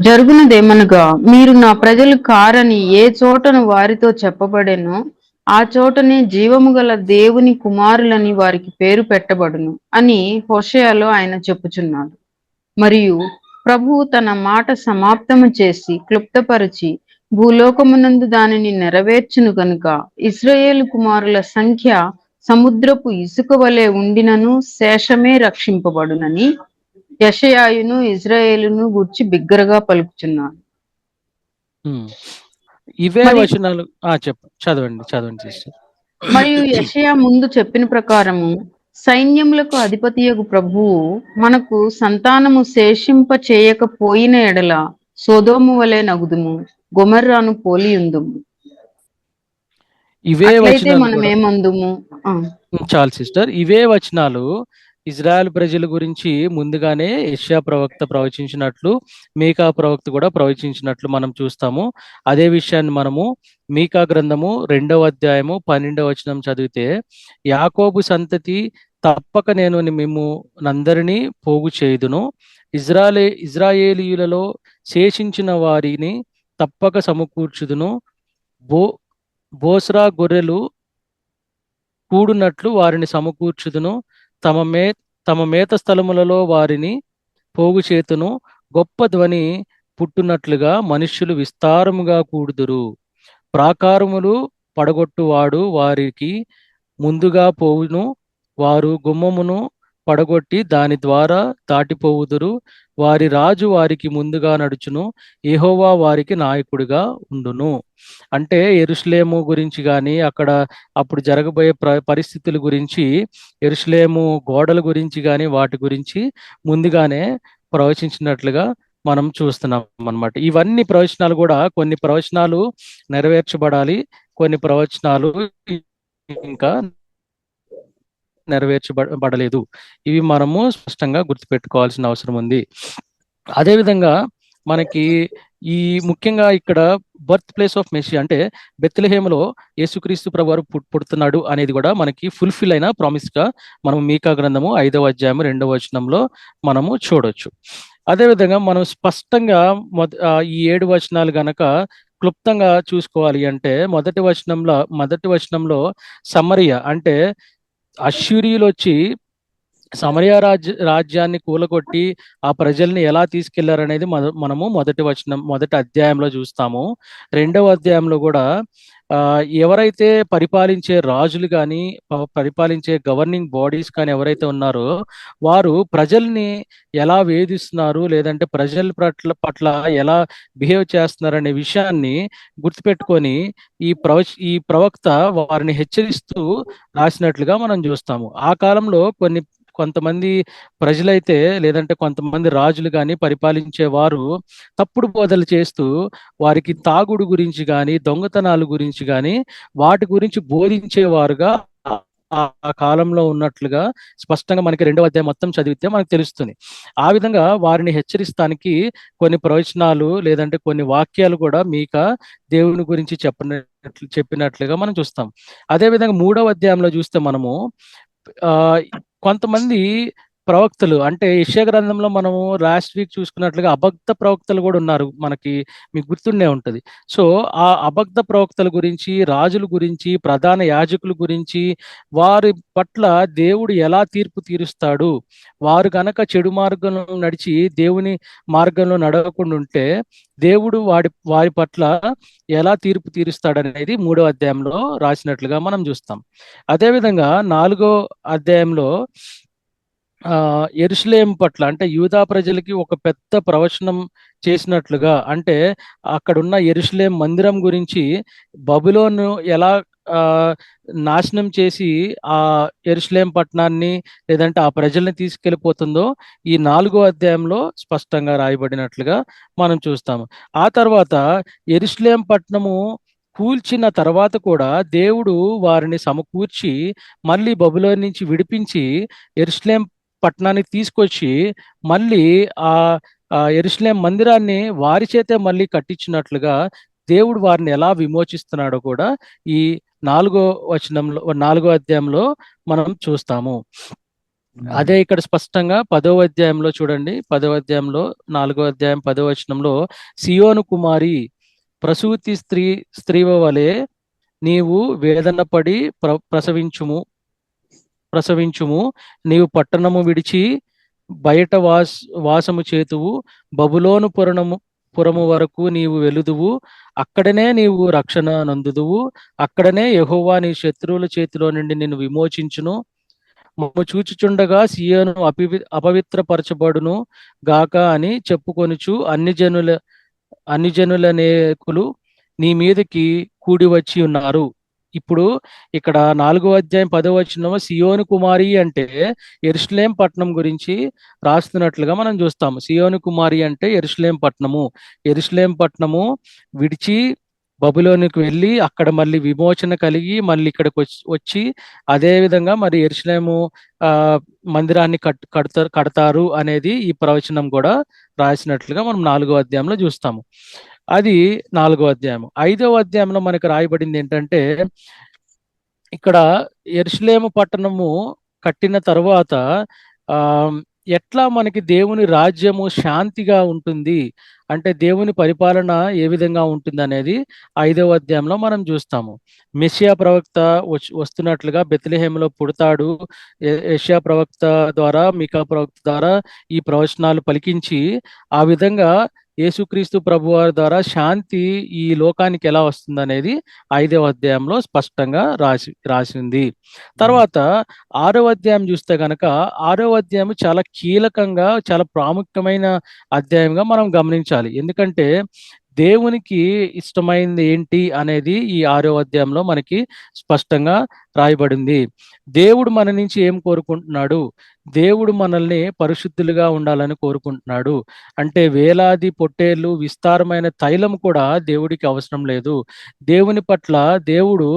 జరుగునదేమనగా, మీరు నా ప్రజలు కారని ఏ చోటను వారితో చెప్పబడెనో ఆ చోటనే జీవము గల దేవుని కుమారులని వారికి పేరు పెట్టబడును అని హోషేయలో ఆయన చెప్పుచున్నాడు. మరియు ప్రభువు తన మాట సమాప్తము చేసి క్లుప్తపరిచి భూలోకమునందు దానిని నెరవేర్చును గనుక ఇశ్రాయేలు కుమారుల సంఖ్య సముద్రపు ఇసుక వలె ఉండినను శేషమే రక్షింపబడునని యెషయాయును ఇజ్రాయేలును గూర్చి బిగ్గరగా పలుకుచున్నాడు. ఇవే వచనాలు చదవండి సిస్టర్. మరియు యెషయా ముందు చెప్పిన ప్రకారము సైన్యములకు అధిపతియగు ప్రభువు మనకు సంతానము శేషింప చేయకపోయిన ఎడల సొదొమ వలె నగుదుము, గొమొర్రాను పోలియుందుము. ఇవే అట్లయితే వచనాలు మనం కూడా ఏమందుము? చాలు సిస్టర్. ఇవే వచనాలు ఇజ్రాయెల్ ప్రజల గురించి ముందుగానే యెషయా ప్రవక్త ప్రవచించినట్లు, మీకా ప్రవక్త కూడా ప్రవచించినట్లు మనం చూస్తాము. అదే విషయాన్ని మనము మీకా గ్రంథము 2వ అధ్యాయము 12వ వచనం చదివితే, యాకోబు సంతతి తప్పక నేను మేము నందరినీ పోగు చేయుదును, ఇజ్రాయేలీయులలో శేషించిన వారిని తప్పక సమకూర్చుదును, బోస్రా గొర్రెలు కూడునట్లు వారిని సమకూర్చుదును, తమ మేత స్థలములలో వారిని పోగు చేతును, గొప్ప ధ్వని పుట్టునట్లుగా మనుష్యులు విస్తారముగా కూడుదురు, ప్రాకారములు పడగొట్టువాడు వారికి ముందుగా పోవును, వారు గుమ్మమును పడగొట్టి దాని ద్వారా దాటిపోవుదురు, వారి రాజు వారికి ముందుగా నడుచును, యెహోవా వారికి నాయకుడిగా ఉండును. అంటే యెరూషలేము గురించి కానీ, అప్పుడు జరగబోయే పరిస్థితుల గురించి, యెరూషలేము గోడల గురించి కానీ, వాటి గురించి ముందుగానే ప్రవచించినట్లుగా మనం చూస్తున్నాం అన్నమాట. ఇవన్నీ ప్రవచనాలు కూడా, కొన్ని ప్రవచనాలు నెరవేర్చబడాలి, కొన్ని ప్రవచనాలు ఇంకా నెరవేర్చబడలేదు. ఇవి మనము స్పష్టంగా గుర్తుపెట్టుకోవాల్సిన అవసరం ఉంది. అదేవిధంగా మనకి ఈ ముఖ్యంగా ఇక్కడ బర్త్ ప్లేస్ ఆఫ్ మెస్సియా అంటే బెత్లెహేములో యేసుక్రీస్తు ప్రభువారు పుడుతున్నాడు అనేది కూడా మనకి ఫుల్ఫిల్ అయిన ప్రామిస్ గా మనం మీకా గ్రంథము 5వ అధ్యాయం 2వ వచనంలో మనము చూడొచ్చు. అదేవిధంగా మనం స్పష్టంగా ఈ 7 వచనాలు గనక క్లుప్తంగా చూసుకోవాలి అంటే, మొదటి వచనంలో సమరియా అంటే అష్షూరీయులు వచ్చి సమరయ రాజ్యాన్ని కూలగొట్టి ఆ ప్రజల్ని ఎలా తీసుకెళ్లారనేది మనము మొదటి అధ్యాయంలో చూస్తాము. 2వ అధ్యాయంలో కూడా ఎవరైతే పరిపాలించే రాజులు కానీ, పరిపాలించే గవర్నింగ్ బాడీస్ కానీ ఎవరైతే ఉన్నారో వారు ప్రజల్ని ఎలా వేధిస్తున్నారు, లేదంటే ప్రజల పట్ల ఎలా బిహేవ్ చేస్తున్నారు అనే విషయాన్ని గుర్తుపెట్టుకొని ఈ ప్రవక్త వారిని హెచ్చరిస్తూ రాసినట్లుగా మనం చూస్తాము. ఆ కాలంలో కొంతమంది ప్రజలైతే, లేదంటే కొంతమంది రాజులు కానీ, పరిపాలించే వారు తప్పుడు బోధలు చేస్తూ వారికి తాగుడు గురించి కానీ, దొంగతనాల గురించి కానీ, వాటి గురించి బోధించేవారుగా ఆ కాలంలో ఉన్నట్లుగా స్పష్టంగా మనకి 2వ అధ్యాయం మొత్తం చదివితే మనకు తెలుస్తుంది. ఆ విధంగా వారిని హెచ్చరిస్తానికి కొన్ని ప్రవచనాలు లేదంటే కొన్ని వాక్యాలు కూడా మీకా దేవుని గురించి చెప్పినట్లుగా మనం చూస్తాం. అదేవిధంగా 3వ అధ్యాయంలో చూస్తే మనము కొంతమంది ప్రవక్తలు అంటే యెషయా గ్రంథంలో మనము లాస్ట్ వీక్ చూసుకున్నట్లుగా అబద్ధ ప్రవక్తలు కూడా ఉన్నారు, మీకు గుర్తుండే ఉంటుంది. సో ఆ అబద్ధ ప్రవక్తల గురించి, రాజుల గురించి, ప్రధాన యాజకుల గురించి, వారి పట్ల దేవుడు ఎలా తీర్పు తీరుస్తాడు, వారు గనక చెడు మార్గంలో నడిచి దేవుని మార్గంలో నడవకుండా ఉంటే దేవుడు వారి పట్ల ఎలా తీర్పు తీరుస్తాడనేది 3వ అధ్యాయంలో రాసినట్లుగా మనం చూస్తాం. అదేవిధంగా 4వ అధ్యాయంలో యెరూషలేము పట్ల అంటే యూదా ప్రజలకి ఒక పెద్ద ప్రవచనం చేసినట్లుగా, అంటే అక్కడున్న యెరూషలేము మందిరం గురించి బబులోను ఎలా నాశనం చేసి ఆ యెరూషలేము పట్టణాన్ని లేదంటే ఆ ప్రజల్ని తీసుకెళ్ళిపోతుందో ఈ 4వ అధ్యాయంలో స్పష్టంగా రాయబడినట్లుగా మనం చూస్తాము. ఆ తర్వాత యెరూషలేము పట్టణము కూల్చిన తర్వాత కూడా దేవుడు వారిని సమకూర్చి మళ్ళీ బబులోను నుంచి విడిపించి యెరూషలేము పట్టణానికి తీసుకొచ్చి మళ్ళీ ఆ యెరూషలేము మందిరాన్ని వారి చేతే మళ్ళీ కట్టించినట్లుగా దేవుడు వారిని ఎలా విమోచిస్తున్నాడో కూడా ఈ 4వ అధ్యాయంలో మనం చూస్తాము. అదే ఇక్కడ స్పష్టంగా 10వ అధ్యాయంలో చూడండి, 10వ అధ్యాయంలో 4వ అధ్యాయం 10వ వచనంలో, సియోను కుమారి ప్రసూతి స్త్రీవ వలె నీవు వేదన పడి ప్రసవించుము, నీవు పట్టణము విడిచి బయట వాసము చేతువు, బబులోను పురము వరకు నీవు వెలుదువు, అక్కడనే నీవు రక్షణ నందుదువు, అక్కడనే యెహోవా నీ శత్రువుల చేతిలో నుండి నిన్ను విమోచించును, మమ్ము చూచుచుండగా సియోను అపవిత్రపరచబడును గాక అని చెప్పుకొనుచు అన్ని జనులనేకులు నీ మీదకి కూడి వచ్చి ఉన్నారు. ఇప్పుడు ఇక్కడ 4వ అధ్యాయం 10వ వచనంలో సియోను కుమారి అంటే యెరూషలేం పట్టణం గురించి రాస్తున్నట్లుగా మనం చూస్తాము. సియోను కుమారి అంటే యెరూషలేం పట్టణము. యెరూషలేం పట్టణము విడిచి బబులోనికి వెళ్ళి అక్కడ మళ్ళీ విమోచన కలిగి మళ్ళీ ఇక్కడికి వచ్చి అదే విధంగా మరి యెరూషలేము మందిరాన్ని కడతారు అనేది ఈ ప్రవచనం కూడా రాసినట్లుగా మనం 4వ అధ్యాయంలో చూస్తాము. అది 4వ అధ్యాయం. 5వ అధ్యాయంలో మనకు రాయబడింది ఏంటంటే, ఇక్కడ యెరూషలేము పట్టణము కట్టిన తర్వాత ఎట్లా మనకి దేవుని రాజ్యము శాంతిగా ఉంటుంది, అంటే దేవుని పరిపాలన ఏ విధంగా ఉంటుంది అనేది 5వ అధ్యాయంలో మనం చూస్తాము. మెస్సియా ప్రవక్త వస్తున్నట్లుగా బెత్లెహేములో పుడతాడు. యెషయా ప్రవక్త ద్వారా, మీకా ప్రవక్త ద్వారా ఈ ప్రవచనాలు పలికించి ఆ విధంగా యేసుక్రీస్తు ప్రభువారి ద్వారా శాంతి ఈ లోకానికి ఎలా వస్తుంది అనేది 5వ అధ్యాయంలో స్పష్టంగా రాసింది. తర్వాత 6వ అధ్యాయం చూస్తే కనుక 6వ అధ్యాయం చాలా కీలకంగా, చాలా ప్రాముఖ్యమైన అధ్యాయంగా మనం గమనించాలి. ఎందుకంటే దేవునికి ఇష్టమైంది ఏంటి అనేది ఈ 6వ అధ్యాయంలో మనకి స్పష్టంగా రాయబడింది. దేవుడు మన నుంచి ఏం కోరుకుంటున్నాడు? దేవుడు మనల్ని పరిశుద్ధులుగా ఉండాలని కోరుకుంటున్నాడు. అంటే వేలాది పొట్టేళ్ళు, విస్తారమైన తైలం కూడా దేవుడికి అవసరం లేదు. దేవుని పట్ల దేవుడు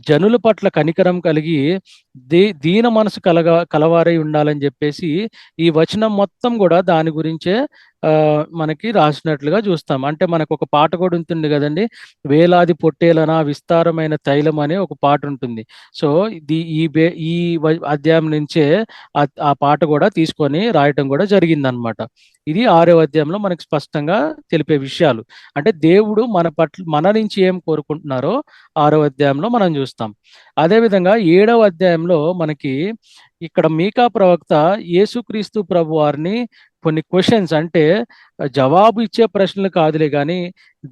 జనుల పట్ల కనికరం కలిగి దీన మనసు కలవారై ఉండాలని చెప్పేసి ఈ వచనం మొత్తం కూడా దాని గురించే మనకి రాసినట్లుగా చూస్తాం. అంటే మనకు ఒక పాట కూడా ఉంటుంది కదండి, వేలాది పొట్టేలనా విస్తారమైన తైలం అనే ఒక పాట ఉంటుంది. సో ఈ అధ్యాయం నుంచే ఆ పాట కూడా తీసుకొని రాయటం కూడా జరిగిందనమాట. ఇది 6వ అధ్యాయంలో మనకి స్పష్టంగా తెలిపే విషయాలు. అంటే దేవుడు మన నుంచి ఏం కోరుకుంటున్నారో 6వ అధ్యాయంలో మనం చూస్తాం. అదేవిధంగా 7వ అధ్యాయంలో మనకి ఇక్కడ మీకా ప్రవక్త యేసుక్రీస్తు ప్రభు వారిని కొన్ని క్వశ్చన్స్, అంటే జవాబు ఇచ్చే ప్రశ్నలు కాదులే కానీ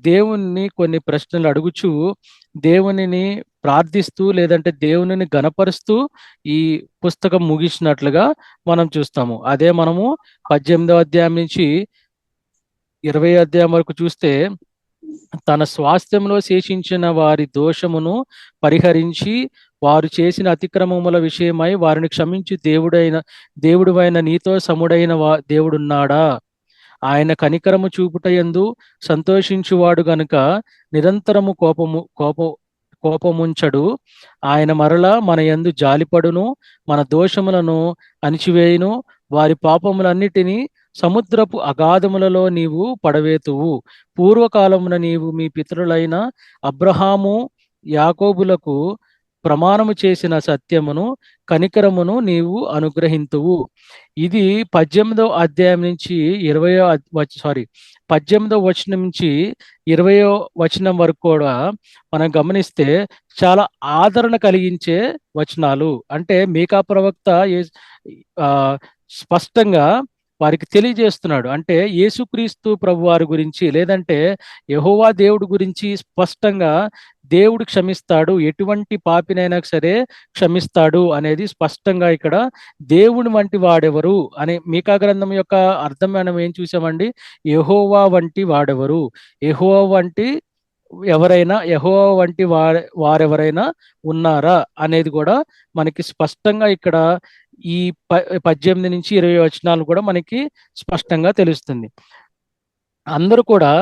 దేవుణ్ణి కొన్ని ప్రశ్నలు అడుగుచూ దేవునిని ప్రార్థిస్తూ లేదంటే దేవునిని గణపరుస్తూ ఈ పుస్తకం ముగిసినట్లుగా మనం చూస్తాము. అదే మనము 18వ అధ్యాయం నుంచి 20వ అధ్యాయం వరకు చూస్తే తన స్వాస్థ్యంలో శేషించిన వారి దోషమును పరిహరించి వారు చేసిన అతిక్రమముల విషయమై వారిని క్షమించి దేవుడువైన నీతో సముడైన దేవుడున్నాడా? ఆయన కనికరము చూపుటయందు సంతోషించువాడు గనుక నిరంతరము కోపముంచడు. ఆయన మరలా మన యందు జాలిపడును, మన దోషములను అణిచివేయును. వారి పాపములన్నిటినీ సముద్రపు అగాధములలో నీవు పడవేతువు. పూర్వకాలమున నీవు మీ పితరులైన అబ్రహాము, యాకోబులకు ప్రమాణము చేసిన సత్యమును కనికరమును నీవు అనుగ్రహింతువు. ఇది 18వ అధ్యాయం నుంచి 18వ వచనం నుంచి 20వ వచనం వరకు కూడా మనం గమనిస్తే చాలా ఆదరణ కలిగించే వచనాలు. అంటే మీకా ప్రవక్త స్పష్టంగా వారికి తెలియజేస్తున్నాడు. అంటే యేసుక్రీస్తు ప్రభు వారి గురించి లేదంటే యెహోవా దేవుడి గురించి స్పష్టంగా దేవుడు క్షమిస్తాడు, ఎటువంటి పాపినైనా సరే క్షమిస్తాడు అనేది స్పష్టంగా ఇక్కడ దేవుని వంటి వాడెవరు అనే మీకా గ్రంథం యొక్క అర్థం మనం ఏం చూసామండి? యెహోవా వంటి వాడెవరు, యెహోవా వంటి యెహోవా వంటి వారెవరైనా ఉన్నారా అనేది కూడా మనకి స్పష్టంగా ఇక్కడ ఈ 18 నుంచి 20 వచనాలు కూడా మనకి స్పష్టంగా తెలుస్తుంది. అందరూ కూడా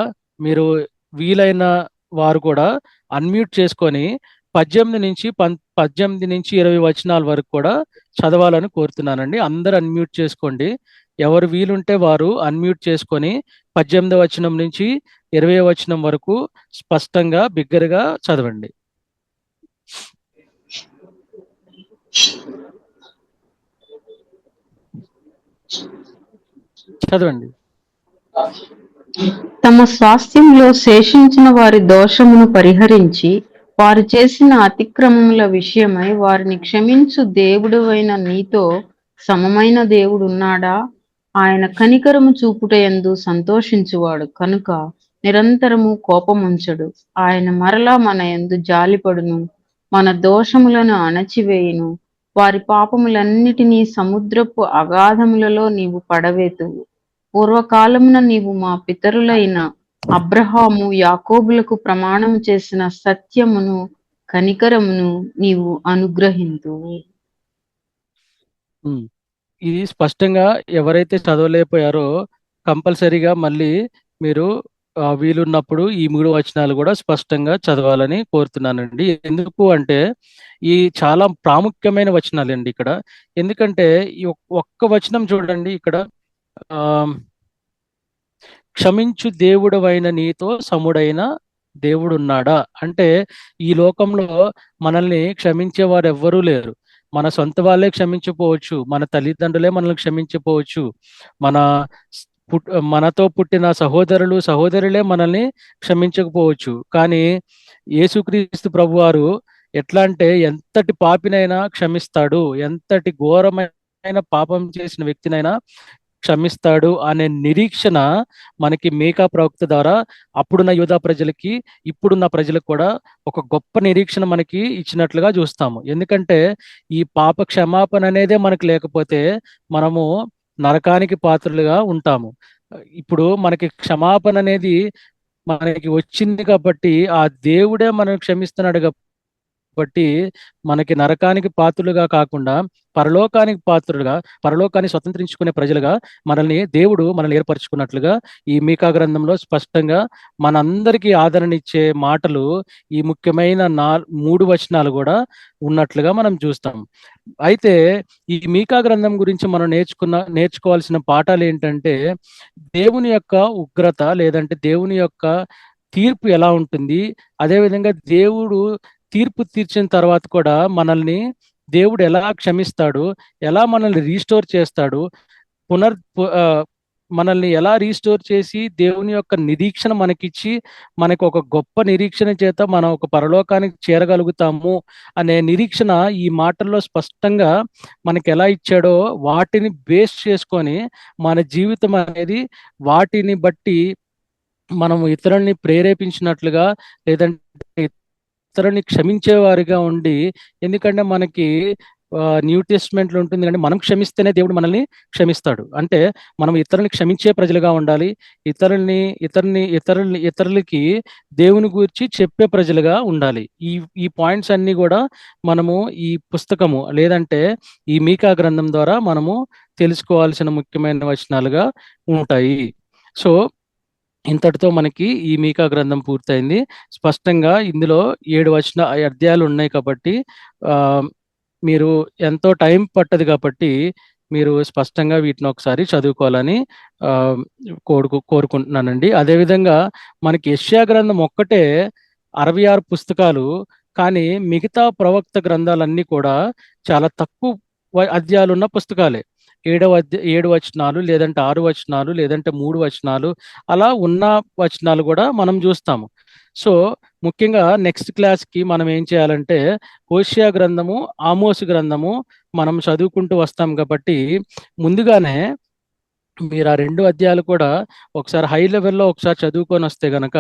మీరు వీలైన వారు కూడా అన్మ్యూట్ చేసుకొని 18 నుంచి 20 వచనాల వరకు కూడా చదవాలని కోరుతున్నానండి. అందరూ అన్మ్యూట్ చేసుకోండి. ఎవరు వీలుంటే వారు అన్మ్యూట్ చేసుకొని 18వ వచనం నుంచి 20వ వచనం వరకు స్పష్టంగా బిగ్గరగా చదవండి. చదవండి. తమ స్వాస్థ్యంలో శేషించిన వారి దోషమును పరిహరించి వారు చేసిన అతిక్రమముల విషయమై వారిని క్షమించు దేవుడువైన నీతో సమమైన దేవుడున్నాడా? ఆయన కనికరము చూపుటయందు సంతోషించువాడు కనుక నిరంతరము కోపముంచడు. ఆయన మరలా మన యందు జాలిపడును, మన దోషములను అణచివేయును. వారి పాపములన్నిటినీ సముద్రపు అగాధములలో నీవు పడవేతువు. పూర్వకాలమున నీవు మా పితరులైన అబ్రహాము, యాకోబులకు ప్రమాణం చేసిన సత్యమును కనికరమును నీవు అనుగ్రహింతువు. ఉమ్. ఇది స్పష్టంగా ఎవరైతే చదవలేకపోయారో కంపల్సరీగా మళ్ళీ మీరు వీలున్నప్పుడు ఈ 3 వచనాలు కూడా స్పష్టంగా చదవాలని కోరుతున్నానండి. ఎందుకు అంటే ఈ చాలా ప్రాముఖ్యమైన వచనాలండి ఇక్కడ. ఎందుకంటే ఈ ఒక్క వచనం చూడండి ఇక్కడ, ఆ క్షమించు దేవుడవైన నీతో సముడైన దేవుడున్నాడా అంటే, ఈ లోకంలో మనల్ని క్షమించేవారు ఎవ్వరూ లేరు. మన సొంత వాళ్ళే క్షమించకపోవచ్చు, మన తల్లిదండ్రులే మనల్ని క్షమించకపోవచ్చు, మన మనతో పుట్టిన సహోదరులు సహోదరులే మనల్ని క్షమించకపోవచ్చు. కానీ యేసుక్రీస్తు ప్రభువారు ఎట్లా అంటే ఎంతటి పాపినైనా క్షమిస్తాడు, ఎంతటి ఘోరమైన పాపం చేసిన వ్యక్తినైనా క్షమిస్తాడు అనే నిరీక్షణ మనకి మీకా ప్రవక్త ద్వారా అప్పుడున్న యూదా ప్రజలకి ఇప్పుడున్న ప్రజలకు కూడా ఒక గొప్ప నిరీక్షణ మనకి ఇచ్చినట్లుగా చూస్తాము. ఎందుకంటే ఈ పాప క్షమాపణ అనేదే మనకు లేకపోతే మనము నరకానికి పాత్రలుగా ఉంటాము. ఇప్పుడు మనకి క్షమాపణ అనేది మనకి వచ్చింది కాబట్టి ఆ దేవుడే మనం క్షమిస్తున్నాడు కాబట్టి మనకి నరకానికి పాత్రులుగా కాకుండా పరలోకానికి పాత్రులుగా, పరలోకాన్ని స్వతంత్రించుకునే ప్రజలుగా మనల్ని ఏర్పరచుకున్నట్లుగా ఈ మీకా గ్రంథంలో స్పష్టంగా మనందరికీ ఆదరణ ఇచ్చే మాటలు ఈ ముఖ్యమైన 3 వచనాలు కూడా ఉన్నట్లుగా మనం చూస్తాం. అయితే ఈ మీకా గ్రంథం గురించి మనం నేర్చుకోవాల్సిన పాఠాలు ఏంటంటే, దేవుని యొక్క ఉగ్రత లేదంటే దేవుని యొక్క తీర్పు ఎలా ఉంటుంది, అదేవిధంగా దేవుడు తీర్పు తీర్చిన తర్వాత కూడా మనల్ని దేవుడు ఎలా క్షమిస్తాడు, ఎలా మనల్ని రీస్టోర్ చేస్తాడు, మనల్ని ఎలా రీస్టోర్ చేసి దేవుని యొక్క నిరీక్షణ మనకిచ్చి మనకు ఒక గొప్ప నిరీక్షణ చేత మనం ఒక పరలోకానికి చేరగలుగుతాము అనే నిరీక్షణ ఈ మాటల్లో స్పష్టంగా మనకి ఎలా ఇచ్చాడో వాటిని బేస్ చేసుకొని మన జీవితం అనేది వాటిని బట్టి మనము ఇతరుల్ని ప్రేరేపించినట్లుగా లేదంటే ఇతరుల్ని క్షమించేవారిగా ఉండి, ఎందుకంటే మనకి న్యూ టెస్ట్మెంట్లో ఉంటుంది కానీ మనం క్షమిస్తేనే దేవుడు మనల్ని క్షమిస్తాడు. అంటే మనం ఇతరుల్ని క్షమించే ప్రజలుగా ఉండాలి, ఇతరులకి దేవుని గురించి చెప్పే ప్రజలుగా ఉండాలి. ఈ పాయింట్స్ అన్ని కూడా మనము ఈ పుస్తకము లేదంటే ఈ మీకా గ్రంథం ద్వారా మనము తెలుసుకోవాల్సిన ముఖ్యమైన వచనాలుగా ఉంటాయి. సో ఇంతటితో మనకి ఈ మీకా గ్రంథం పూర్తయింది. స్పష్టంగా ఇందులో 7 అధ్యాయాలు ఉన్నాయి కాబట్టి మీరు ఎంతో టైం పట్టదు కాబట్టి మీరు స్పష్టంగా వీటిని ఒకసారి చదువుకోవాలని కోరుకుంటున్నానండి. అదేవిధంగా మనకి యెషయా గ్రంథం ఒక్కటే 66 పుస్తకాలు, కానీ మిగతా ప్రవక్త గ్రంథాలన్నీ కూడా చాలా తక్కువ అధ్యాయాలు ఉన్న పుస్తకాలే. 7 వచనాలు లేదంటే 6 వచనాలు లేదంటే 3 వచనాలు అలా ఉన్న వచనాలు కూడా మనం చూస్తాము. సో ముఖ్యంగా నెక్స్ట్ క్లాస్కి మనం ఏం చేయాలంటే హోషేయ గ్రంథము, ఆమోసు గ్రంథము మనం చదువుకుంటూ వస్తాం కాబట్టి ముందుగానే మీరు ఆ 2 అధ్యాయాలు కూడా ఒకసారి హై లెవెల్లో ఒకసారి చదువుకొని వస్తే గనక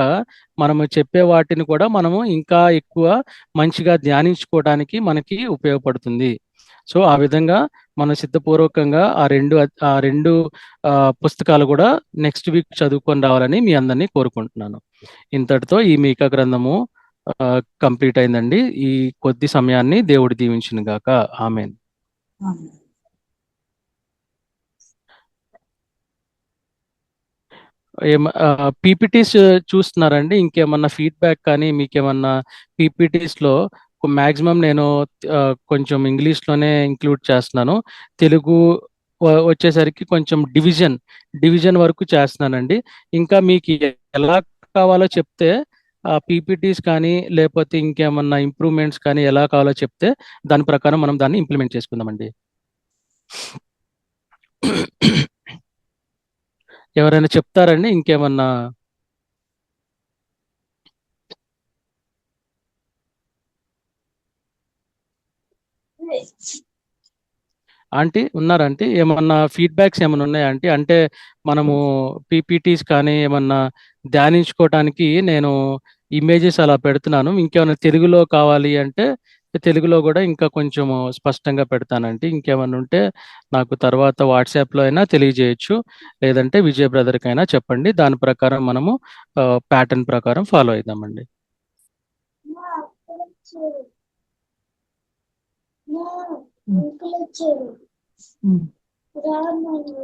మనము చెప్పే వాటిని కూడా మనము ఇంకా ఎక్కువ మంచిగా ధ్యానించుకోవడానికి మనకి ఉపయోగపడుతుంది. సో ఆ విధంగా మనం సిద్ధపూర్వకంగా ఆ రెండు పుస్తకాలు కూడా నెక్స్ట్ వీక్ చదువుకొని రావాలని మీ అందరినీ కోరుకుంటున్నాను. ఇంతటితో ఈ మీకా గ్రంథము కంప్లీట్ అయిందండి. ఈ కొద్ది సమయాన్ని దేవుడు దీవించును గాక. ఆమేన్. పీపీటీస్ చూస్తున్నారండి? ఇంకేమన్నా ఫీడ్బ్యాక్ కానీ మీకేమన్నా పీపీటీస్లో మ్యాక్సిమం నేను కొంచెం ఇంగ్లీష్లోనే ఇంక్లూడ్ చేస్తున్నాను, తెలుగు వచ్చేసరికి కొంచెం డివిజన్ వరకు చేస్తున్నానండి. ఇంకా మీకు ఎలా కావాలో చెప్తే పీపీటీస్ కానీ లేకపోతే ఇంకేమన్నా ఇంప్రూవ్మెంట్స్ కానీ ఎలా కావాలో చెప్తే దాని ప్రకారం మనం దాన్ని ఇంప్లిమెంట్ చేసుకుందామండి. ఎవరైనా చెప్తారండి ఇంకేమన్నా? ఆంటీ ఉన్నారా? ఆంటీ ఏమన్నా ఫీడ్బ్యాక్స్ ఏమైనా ఉన్నాయా ఆంటీ? అంటే మనము పీపీటీస్ కానీ ఏమన్నా ధ్యానించుకోవడానికి నేను ఇమేజెస్ అలా పెడుతున్నాను. ఇంకేమైనా తెలుగులో కావాలి అంటే తెలుగులో కూడా ఇంకా కొంచెం స్పష్టంగా పెడతానండి. ఇంకేమైనా ఉంటే నాకు తర్వాత వాట్సాప్లో అయినా తెలియజేయచ్చు, లేదంటే విజయ్ బ్రదర్కి అయినా చెప్పండి. దాని ప్రకారం మనము ప్యాటర్న్ ప్రకారం ఫాలో అవుదామండి.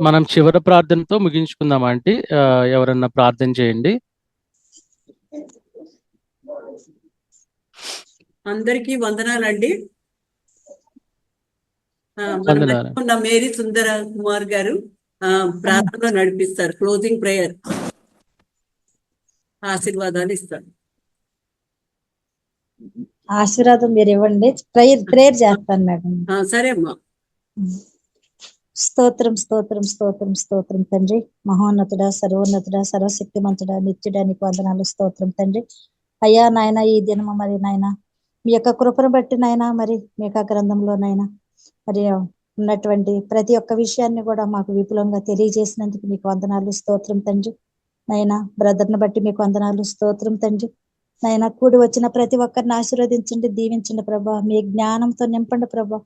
మనం చివరి ప్రార్థనతో ముగించుకుందాం ఆంటీ. ఎవరన్నా ప్రార్థన చేయండి. అందరికీ వందనాలండి. వందనాలు. మన మేరీ సుందర కుమార్ గారు ప్రార్థన నడిపిస్తారు. క్లోజింగ్ ప్రేయర్ ఆశీర్వాదాలు ఇస్తారు. ఆశీర్వాదం మీరు ఇవ్వండి. ప్రేయర్ చేస్తాను మేడం. సరే అమ్మా. స్తోత్రం స్తోత్రం స్తోత్రం స్తోత్రం తండ్రి. మహోన్నతుడా, సర్వోన్నతుడా, సర్వశక్తిమంతుడా, నిత్యుడా, నీకు వందనాలు. స్తోత్రం తండ్రి. అయ్యా నాయన, ఈ దినము మరి నాయన మీ యొక్క కృపను బట్టి నాయన మరి మీ యొక్క గ్రంథంలో నాయన మరి ఉన్నటువంటి ప్రతి ఒక్క విషయాన్ని కూడా మాకు విపులంగా తెలియజేసినందుకు మీకు వందనాలు. స్తోత్రం తండ్రి. నాయన బ్రదర్ని బట్టి మీకు వందనాలు. స్తోత్రం తండ్రి. నాయన కూడి వచ్చిన ప్రతి ఒక్కరిని ఆశీర్వదించండి, దీవించండి ప్రభా. మీ జ్ఞానంతో నింపండి ప్రభా.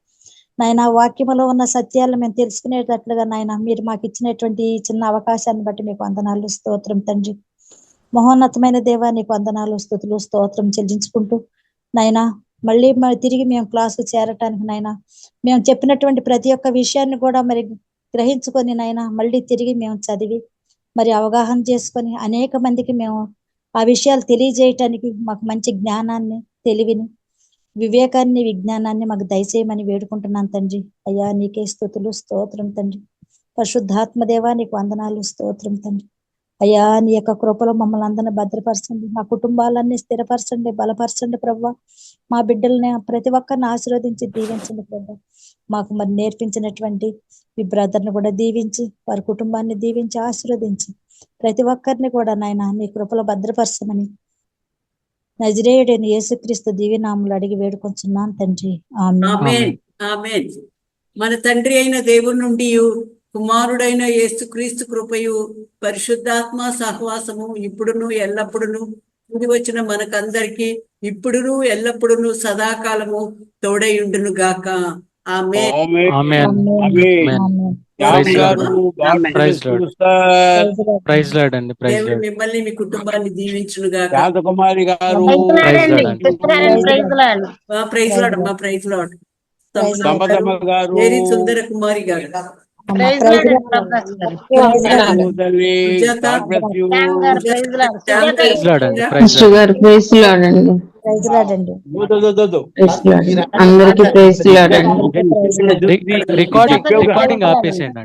నాయన వాక్యములో ఉన్న సత్యాలను మేము తెలుసుకునేటట్లుగా నాయన మీరు మాకు ఇచ్చినటువంటి ఈ చిన్న అవకాశాన్ని బట్టి మీకు వందనాలు. స్తోత్రం తండ్రి. మహోన్నతమైన దేవా, నీకు వందనాలు, స్తుతులు, స్తోత్రం చెల్లించుకుంటూ నాయన మళ్ళీ తిరిగి మేము క్లాసుకు చేరటానికి నాయన మేము చెప్పినటువంటి ప్రతి ఒక్క విషయాన్ని కూడా మరి గ్రహించుకొని నాయన మళ్ళీ తిరిగి మేము చదివి మరి అవగాహన చేసుకొని అనేక మందికి మేము ఆ విషయాలు తెలియజేయటానికి మాకు మంచి జ్ఞానాన్ని, తెలివిని, వివేకాన్ని, విజ్ఞానాన్ని మాకు దయచేయమని వేడుకుంటున్నాను తండ్రి. అయ్యా నీకే స్తుతులు, స్తోత్రం తండ్రి. పరిశుద్ధాత్మదేవా, నీకు వందనాలు. స్తోత్రం తండ్రి. అయ్యా నీ యొక్క కృపలో మమ్మల్ని అందరినీ భద్రపరచండి. మా కుటుంబాలన్నీ స్థిరపరచండి, బలపరచండి ప్రభా. మా బిడ్డల్ని ప్రతి ఒక్కరిని ఆశీర్వదించి దీవించండి ప్రభా. మాకు మరి నేర్పించినటువంటి ఈ బ్రదర్ని కూడా దీవించి వారి కుటుంబాన్ని దీవించి ఆశీర్వదించి ప్రతి ఒక్కరిని కూడా నాయన నీ కృపలో భద్రపరచమని నజరేయుడైన యేసుక్రీస్తు దివ్యనామములో అడిగి వేడుకొంచున్నాను తండ్రి. ఆమేన్. ఆమేన్. మన తండ్రి అయిన దేవుని నుండి కుమారుడైన యేసుక్రీస్తు కృపయు పరిశుద్ధాత్మ సహవాసము ఇప్పుడును ఎల్లప్పుడును కూడి వచ్చిన మనకందరికి ఇప్పుడును ఎల్లప్పుడును సదాకాలము తోడైయుండును గాక. ఆమేన్. ఆమేన్. ప్రైజ్ లార్డ్ అండి. దేవుడు మిమ్మల్ని మీ కుటుంబాన్ని దీవించును గాక. శాంతకుమారి గారు ప్రైజ్ లార్డ్ అమ్మా. Praise Lord. గారు, మేరీ సుందర కుమారి గారు, ప్రైజ్ లార్డ్ అండి. అందరికీ ప్రైజ్ లార్డ్ అండి. రికార్డింగ్ ఆపేసేయండి.